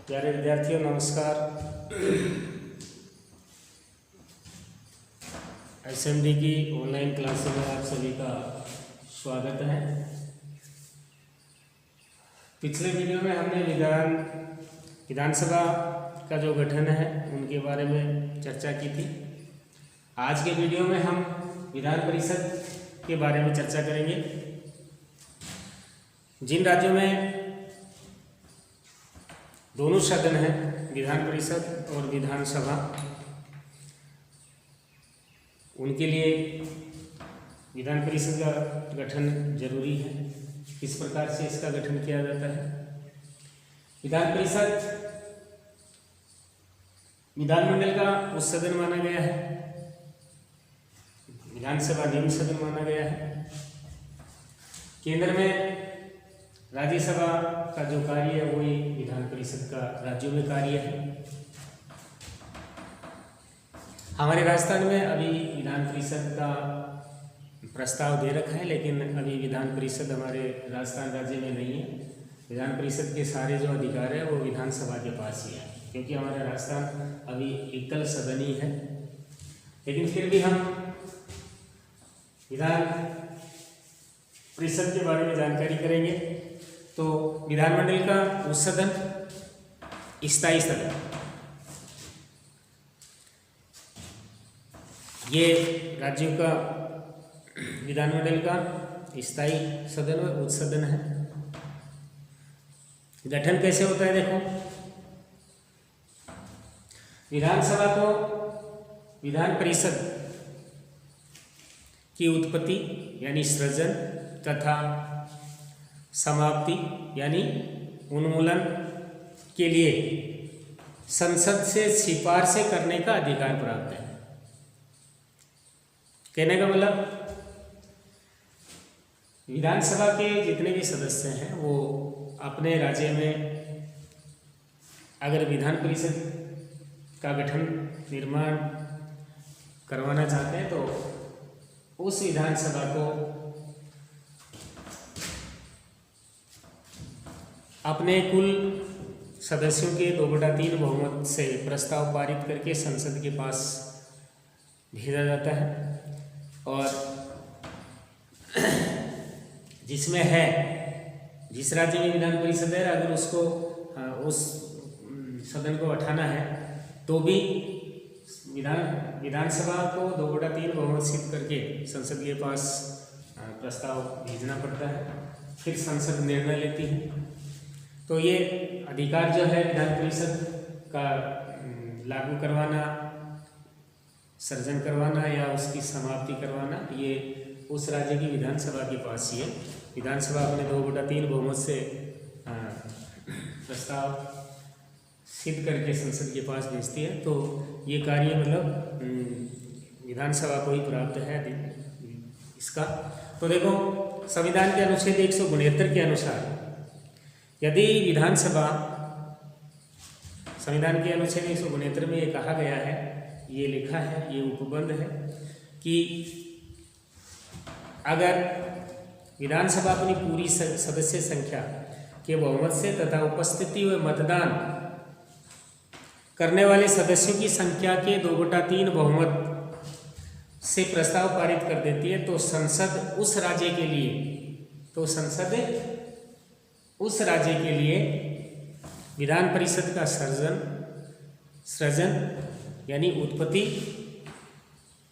प्यारे विद्यार्थियों नमस्कार। एसएमडी की ऑनलाइन क्लास में आप सभी का स्वागत है। पिछले वीडियो में हमने विधानसभा का जो गठन है उनके बारे में चर्चा की थी। आज के वीडियो में हम विधान परिषद के बारे में चर्चा करेंगे। जिन राज्यों में दोनों सदन हैं, विधान परिषद और विधानसभा, उनके लिए विधान परिषद का गठन जरूरी है। किस प्रकार से इसका गठन किया जाता है? विधान परिषद विधानमंडल का उच्च सदन माना गया है, विधानसभा निम्न सदन माना गया है। केंद्र में राज्यसभा का जो कार्य है वही विधान परिषद का राज्यों में कार्य है। हमारे राजस्थान में अभी विधान परिषद का प्रस्ताव दे रखा है, लेकिन अभी विधान परिषद हमारे राजस्थान राज्य में नहीं है। विधान परिषद के सारे जो अधिकार है वो विधानसभा के पास ही है, क्योंकि हमारा राजस्थान अभी एकल सदन ही है। लेकिन फिर भी हम विधान परिषद के बारे में जानकारी करेंगे। तो विधानमंडल का उच्च सदन, स्थायी सदन, ये राज्यों का विधानमंडल का स्थायी सदन और उच्च सदन है। गठन कैसे होता है? देखो, विधानसभा को विधान परिषद की उत्पत्ति यानी सृजन तथा समाप्ति यानी उन्मूलन के लिए संसद से सिफारिश करने का अधिकार प्राप्त है। कहने का मतलब, विधानसभा के जितने भी सदस्य हैं वो अपने राज्य में अगर विधान परिषद का गठन निर्माण करवाना चाहते हैं तो उस विधानसभा को अपने कुल सदस्यों के 2/3 बहुमत से प्रस्ताव पारित करके संसद के पास भेजा जाता है। और जिसमें है, जिस राज्य में विधान परिषद है, अगर उसको उस सदन को उठाना है तो भी विधानसभा को 2/3 बहुमत सिद्ध करके संसद के पास प्रस्ताव भेजना पड़ता है। फिर संसद निर्णय लेती है। तो ये अधिकार जो है विधान परिषद का लागू करवाना, सृजन करवाना या उसकी समाप्ति करवाना, ये उस राज्य की विधानसभा के पास ही है। विधानसभा अपने 2/3 बहुमत से प्रस्ताव सिद्ध करके संसद के पास भेजती है। तो ये कार्य मतलब विधानसभा को ही प्राप्त है इसका। तो देखो, संविधान के अनुच्छेद 169 के अनुसार यदि विधानसभा, संविधान के अनुच्छेद 169 में ये कहा गया है, ये लिखा है, ये उपबंध है कि अगर विधानसभा अपनी पूरी सदस्य संख्या के बहुमत से तथा उपस्थिति व मतदान करने वाले सदस्यों की संख्या के 2/3 बहुमत से प्रस्ताव पारित कर देती है तो संसद उस राज्य के लिए विधान परिषद का सृजन यानी उत्पत्ति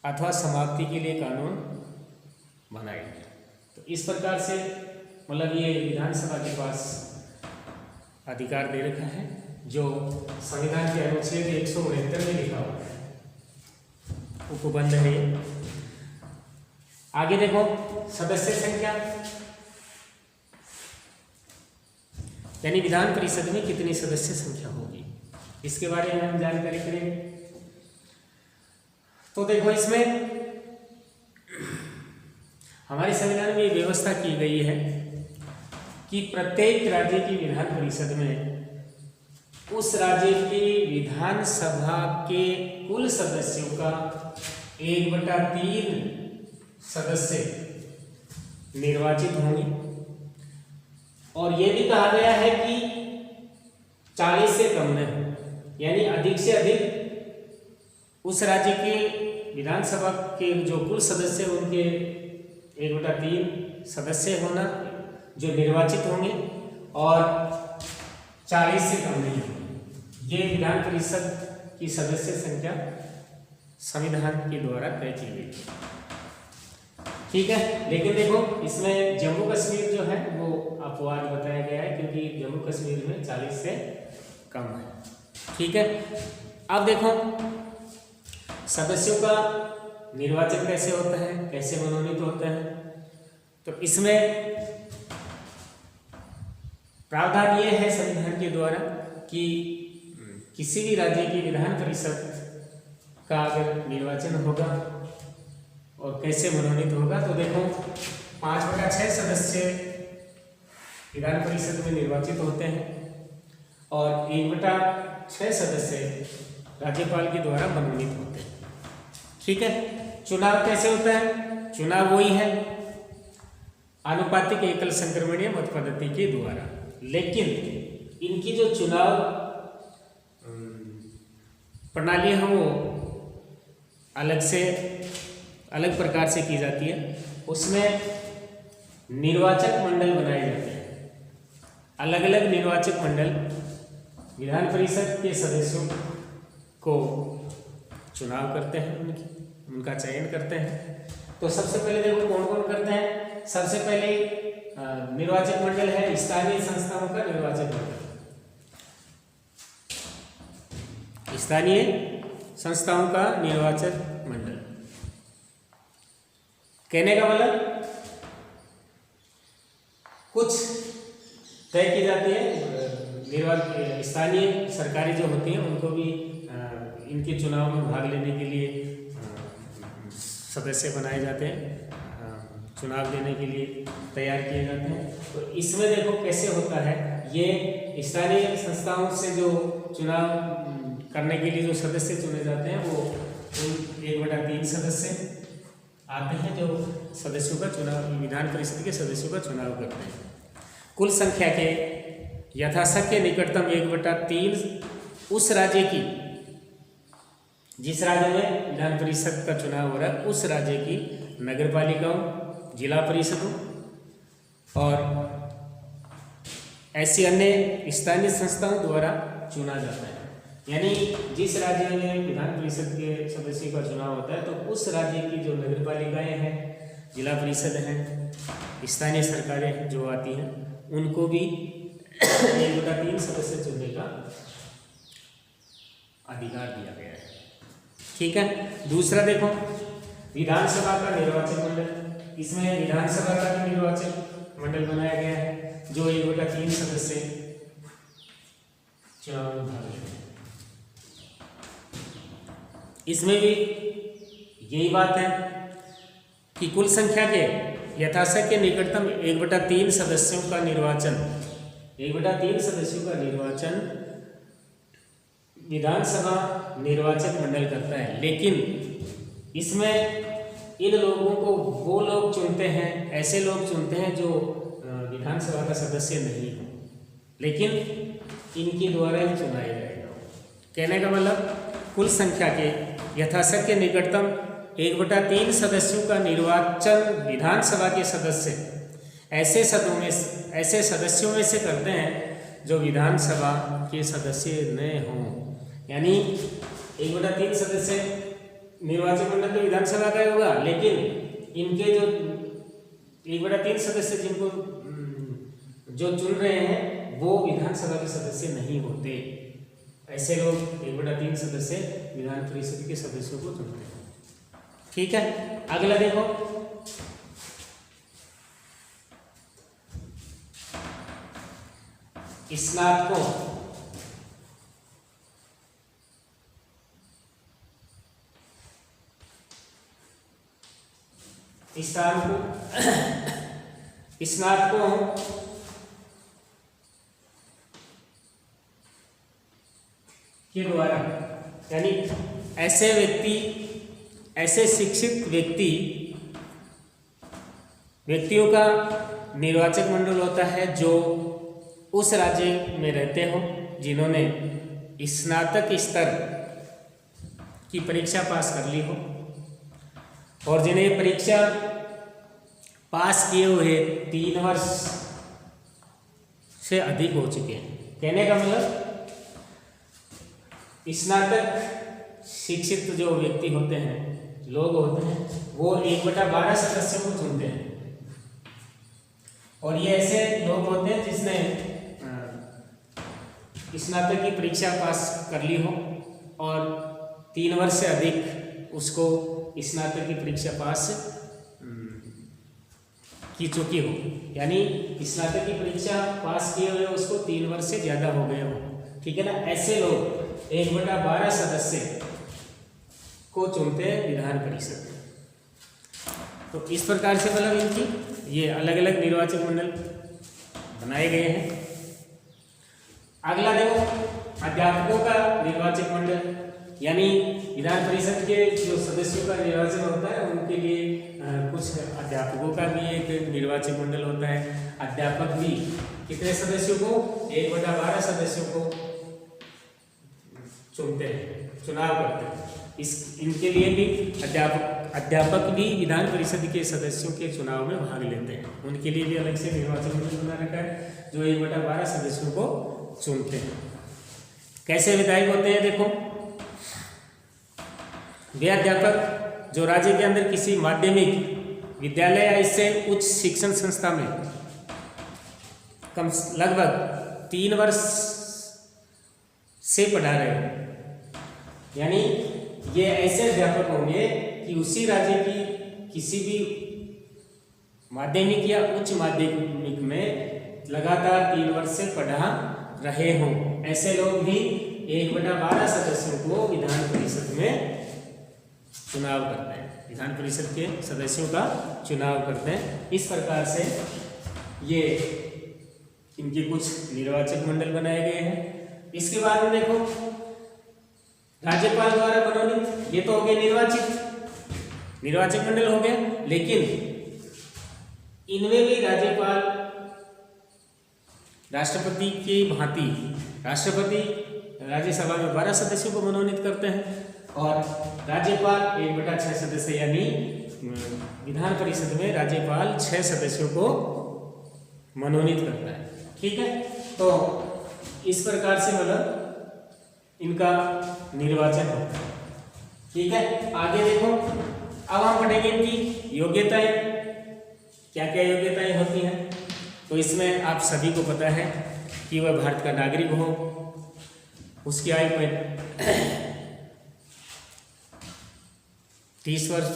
अथवा समाप्ति के लिए कानून बनाएगी। तो इस प्रकार से मतलब ये विधानसभा के पास अधिकार दे रखा है, जो संविधान के अनुच्छेद 169 में लिखा हुआ है, उपबंध है। आगे देखो, सदस्य संख्या यानी विधान परिषद में कितनी सदस्य संख्या होगी, इसके बारे में हम जानकारी करेंगे। तो देखो, इसमें हमारे संविधान में व्यवस्था की गई है कि प्रत्येक राज्य की विधान परिषद में उस राज्य की विधानसभा के कुल सदस्यों का 1/3 सदस्य निर्वाचित होंगे। और ये भी कहा गया है कि 40 से कम न हो, यानी अधिक से अधिक उस राज्य के विधानसभा के जो कुल सदस्य उनके 1/3 सदस्य होना जो निर्वाचित होंगे और 40 से कम नहीं होंगे। ये विधान परिषद की सदस्य संख्या संविधान के द्वारा तय की गई थी। ठीक है, लेकिन देखो इसमें जम्मू कश्मीर जो है वो अपवाद बताया गया है, क्योंकि जम्मू कश्मीर में 40 से कम है। ठीक है, अब देखो सदस्यों का निर्वाचन कैसे होता है, कैसे मनोनीत होता है। तो इसमें प्रावधान ये है संविधान के द्वारा कि किसी भी राज्य की विधान परिषद का अगर निर्वाचन होगा और कैसे मनोनीत होगा, तो देखो 5/6 सदस्य विधान परिषद में निर्वाचित होते हैं और 1/6 सदस्य राज्यपाल के द्वारा मनोनीत होते हैं। ठीक है, चुनाव कैसे होता है? चुनाव वही है आनुपातिक एकल संक्रमणीय मत पद्धति के द्वारा, लेकिन इनकी जो चुनाव प्रणाली है वो अलग प्रकार से की जाती है। उसमें निर्वाचक मंडल बनाए जाते हैं, अलग अलग निर्वाचक मंडल विधान परिषद के सदस्यों को चुनाव करते हैं, उनका चयन करते हैं। तो सबसे पहले देखो कौन कौन करते हैं। सबसे पहले निर्वाचक मंडल है स्थानीय संस्थाओं का निर्वाचक मंडल। स्थानीय संस्थाओं का निर्वाचक मंडल कहने का मतलब कुछ तय की जाती है। स्थानीय सरकारें जो होती हैं उनको भी इनके चुनाव में भाग लेने के लिए सदस्य बनाए जाते हैं, चुनाव देने के लिए तैयार किए जाते हैं। तो इसमें देखो कैसे होता है, ये स्थानीय संस्थाओं से जो चुनाव करने के लिए जो सदस्य चुने जाते हैं वो 1/3 सदस्य आते हैं जो सदस्यों का चुनाव, विधान परिषद के सदस्यों का चुनाव करते हैं। कुल संख्या के यथाशक्य निकटतम 1/3 उस राज्य की, जिस राज्य में विधान परिषद का चुनाव हो रहा है उस राज्य की नगर पालिकाओं, जिला परिषदों और ऐसी अन्य स्थानीय संस्थाओं द्वारा चुना जाता है। यानी जिस राज्य में विधान परिषद के सदस्य का चुनाव होता है तो उस राज्य की जो नगर पालिकाएँ हैं, जिला परिषद हैं, स्थानीय सरकारें जो आती हैं, उनको भी 1/3 सदस्य चुनने का अधिकार दिया गया है। ठीक है, दूसरा देखो विधानसभा का निर्वाचन मंडल। इसमें विधानसभा का भी निर्वाचन मंडल बनाया गया है जो 1/3 सदस्य चुनाव में भाग लेते हैं। इसमें भी यही बात है कि कुल संख्या के यथाशक्य निकटतम 1/3 सदस्यों का निर्वाचन, 1/3 सदस्यों का निर्वाचन विधानसभा निर्वाचक मंडल करता है। लेकिन इसमें इन लोगों को वो लोग चुनते हैं, ऐसे लोग चुनते हैं जो विधानसभा का सदस्य नहीं हो, लेकिन इनके द्वारा ही चुनाया जाएगा। कहने का मतलब कुल संख्या के यथाशक्य निकटतम 1/3 सदस्यों का निर्वाचन विधानसभा के सदस्य ऐसे सदस्यों में से करते हैं जो विधानसभा के सदस्य न हों। यानी 1/3 सदस्य निर्वाचन मंडल तो विधानसभा का होगा, लेकिन इनके जो 1/3 सदस्य जिनको जो चुन रहे हैं वो विधानसभा के सदस्य नहीं होते। ऐसे लोग 1/3 सदस्य विधान परिषद के सदस्यों को चुनते हैं। ठीक है, अगला देखो स्नातकों। स्नातकों के द्वारा, यानी ऐसे शिक्षित व्यक्तियों का निर्वाचक मंडल होता है जो उस राज्य में रहते हो जिन्होंने स्नातक स्तर की परीक्षा पास कर ली हो और जिन्हें परीक्षा पास किए हुए 3 वर्ष से अधिक हो चुके हैं। कहने का मतलब स्नातक शिक्षित जो व्यक्ति होते हैं, लोग होते हैं, वो 1/12 सदस्यों को चुनते हैं और ये ऐसे लोग होते हैं जिसने स्नातक की परीक्षा पास कर ली हो और 3 वर्ष से अधिक उसको स्नातक की परीक्षा पास की चुकी हो, यानी स्नातक की परीक्षा पास किए हुए उसको 3 वर्ष से ज़्यादा हो गए हो, ठीक है ना। ऐसे लोग 1/12 सदस्य को चुनते हैं विधान परिषद। तो इस प्रकार से मतलब इनकी ये अलग अलग निर्वाचक मंडल बनाए गए हैं। अगला देखो अध्यापकों का निर्वाचक मंडल, यानी विधान परिषद के जो सदस्यों का निर्वाचन होता है उनके लिए कुछ अध्यापकों का भी एक निर्वाचक मंडल होता है। अध्यापक भी कितने सदस्यों को 1/12 सदस्यों को चुनते हैं, चुनाव करते हैं। इनके लिए भी अध्यापक भी विधान परिषद के सदस्यों के चुनाव में भाग लेते हैं। उनके लिए भी अलग से निर्वाचन मंडल बना रखा है जो 1/12 सदस्यों को चुनते हैं। कैसे विधायक होते हैं देखो, वे अध्यापक जो राज्य के अंदर किसी माध्यमिक विद्यालय या इससे उच्च शिक्षण संस्था में लगभग 3 वर्ष से पढ़ा रहे हैं, यानी ये ऐसे अध्यापक होंगे कि उसी राज्य की किसी भी माध्यमिक या उच्च माध्यमिक में लगातार 3 वर्ष से पढ़ा रहे हों। ऐसे लोग भी 1/12 सदस्यों को विधान परिषद में चुनाव करते हैं, विधान परिषद के सदस्यों का चुनाव करते हैं। इस प्रकार से ये इनके कुछ निर्वाचक मंडल बनाए गए हैं। इसके बाद में देखो राज्यपाल द्वारा मनोनीत, ये तो हो गए निर्वाचक मंडल हो गया, लेकिन इनमें भी राज्यपाल राष्ट्रपति की भांति राष्ट्रपति राज्यसभा में 12 सदस्यों को मनोनीत करते हैं और राज्यपाल 1/6 सदस्य, यानी विधान परिषद में राज्यपाल 6 सदस्यों को मनोनीत करता है, ठीक है। तो इस प्रकार से मतलब इनका निर्वाचन होता है, ठीक है। आगे देखो, अब हम पढ़ेंगे इनकी योग्यताएं, क्या क्या योग्यताएं होती हैं। तो इसमें आप सभी को पता है कि वह भारत का नागरिक हो, उसकी आयु 30 वर्ष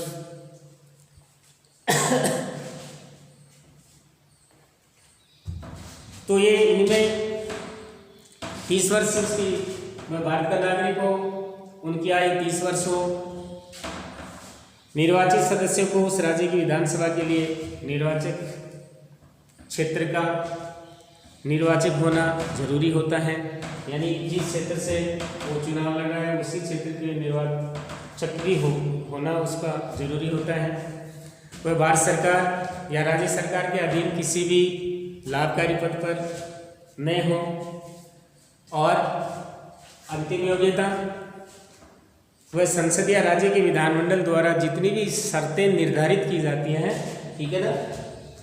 तो ये इनमें 30 वर्ष से उसकी भारत का नागरिक हो, उनकी आयु 30 वर्ष हो, निर्वाचित सदस्यों को उस राज्य की विधानसभा के लिए निर्वाचक क्षेत्र का निर्वाचक होना जरूरी होता है, यानी जिस क्षेत्र से वो चुनाव लड़ रहा है उसी क्षेत्र के निर्वाचक भी होना उसका जरूरी होता है। वह भारत सरकार या राज्य सरकार के अधीन किसी भी लाभकारी पद पर न हो। और अंतिम योग्यता, वह संसद या राज्य के विधानमंडल द्वारा जितनी भी शर्तें निर्धारित की जाती हैं, ठीक है ना,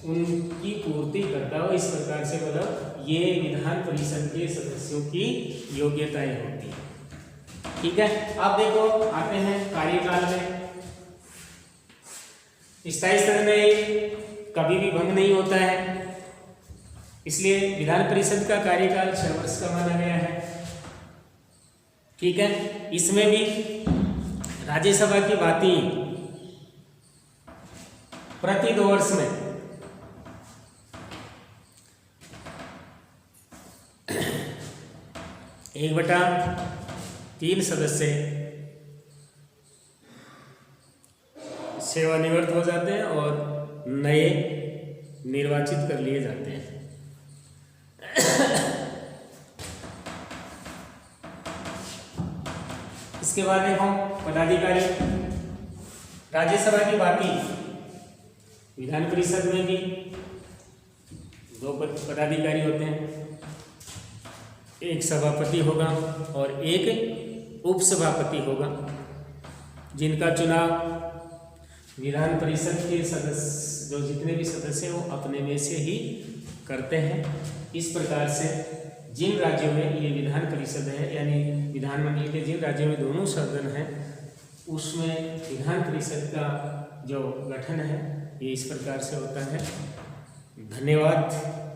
उनकी पूर्ति करता हो। इस प्रकार से मतलब ये विधान परिषद के सदस्यों की योग्यताएं होती हैं, ठीक है। अब देखो आते हैं कार्यकाल में। स्थायी सदन में कभी भी भंग नहीं होता है, इसलिए विधान परिषद का कार्यकाल 6 वर्ष का माना गया है, ठीक है। इसमें भी राज्यसभा की भांति प्रति 2 वर्ष में 1/3 सदस्य सेवानिवृत्त हो जाते हैं और नए निर्वाचित कर लिए जाते हैं। इसके बाद देखो पदाधिकारी, राज्यसभा की भांति विधान परिषद में भी 2 पदाधिकारी होते हैं। एक सभापति होगा और एक उपसभापति होगा, जिनका चुनाव विधान परिषद के सदस्य जो जितने भी सदस्य हैं वो अपने में से ही करते हैं। इस प्रकार से जिन राज्यों में ये विधान परिषद है, यानी विधानमंडल के जिन राज्यों में दोनों सदन हैं, उसमें विधान परिषद का जो गठन है ये इस प्रकार से होता है। धन्यवाद।